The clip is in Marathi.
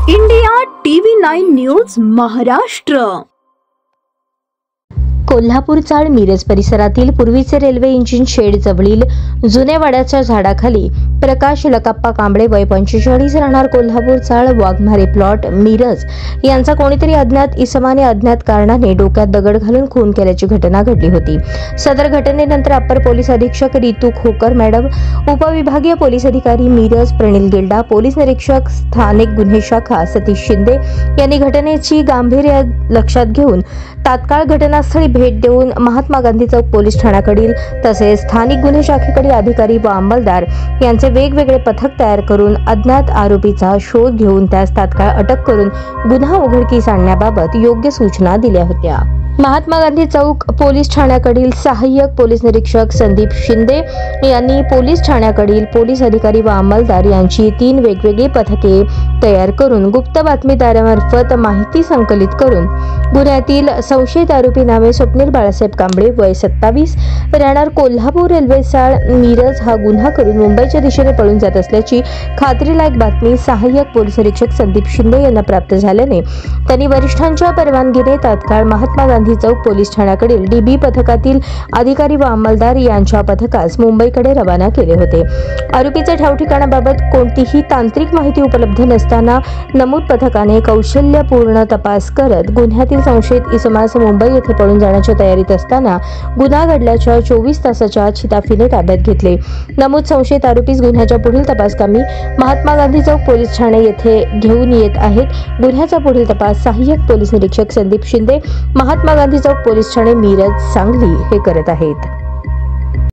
India TV 9 news Maharashtra. Kolhapur चाळ मिरज परिसरातील पूर्वीचे रेल्वे इंजिन शेड जवळील जुने वाड्याच्या झाडाखाली प्रकाश लकाप्पा कांबळे वय 45 राहणार कोल्हापूर चाळ वाघमारे प्लॉट मिरज यांचा कोणीतरी अज्ञात इसमाने अज्ञात कारणाने डोक्यात दगड घालून खून केल्याची घटना घडली होती। सदर घटनेनंतर अप्पर पोलीस अधीक्षक रितू खोकर मॅडम, उपविभागीय पोलीस अधिकारी मिरज प्रणिल गिल्डा, पोलीस निरीक्षक स्थानिक गुन्हे शाखा सतीश शिंदे यांनी घटनेची गांभीर्य लक्षात घेऊन तात्काळ घटनास्थळी भेट देऊन महात्मा गांधी चौक पोलीस ठाण्याकडील तसेच स्थानिक गुन्हे शाखेकडील अधिकारी व अंमलदार यांचे वेगवेगळे पथक तयार करून अज्ञात आरोपीचा शोध घेऊन त्यास तात्काळ अटक करून गुन्हा उघडकीस आणण्याबाबत योग्य सूचना दिल्या होत्या। महात्मा गांधी चौक पोलीस ठाण्याकडील सहाय्यक पोलीस निरीक्षक संदीप शिंदे यांनी पोलीस ठाण्याकडील पोलीस अधिकारी व अंमलदार यांची 3 वेगवेगळी पथके तयार करून गुप्त बातमीदारामार्फत माहिती संकलित करून गुन्ह्यातील संशयित आरोपी नावे स्वप्नील बाळासाहेब कांबळे वय 27 राहणार कोल्हापूर रेल्वे चाळ मिरज हा गुन्हा करून मुंबईच्या दिशेने पळून जात असल्याची खात्रीलायक बातमी सहाय्यक पोलीस निरीक्षक संदीप शिंदे यांना प्राप्त झाल्याने त्यांनी वरिष्ठांच्या परवानगीने तात्काळ महात्मा गांधी चौक पोलीस ठाण्याकडील डीबी पथकातील अधिकारी व अंमलदार यांच्या पथकास मुंबईकडे रवाना केले होते। आरोपीच्या ठाव ठिकाणाबाबत कोणतीही तांत्रिक माहिती उपलब्ध नसताना नमूद पथकाने कौशल्यपूर्ण तपास करत गुन्ह्यातील संशयित इसमास मुंबई येथे पळून जाण्याच्या तयारीत असताना गुन्हा घडल्याच्या 24 तासाच्या छिताफीने ताब्यात घेतले। नमूद संशयित आरोपीस गुन्ह्याच्या पुढील तपासकामी महात्मा गांधी चौक पोलीस ठाणे येथे घेऊन येत आहेत। गुन्ह्याचा पुढील तपास सहाय्यक पोलीस निरीक्षक संदीप शिंदे महात्मा गांधी चौक पोलीस ठाणे मिरज सांगली हे करत आहेत।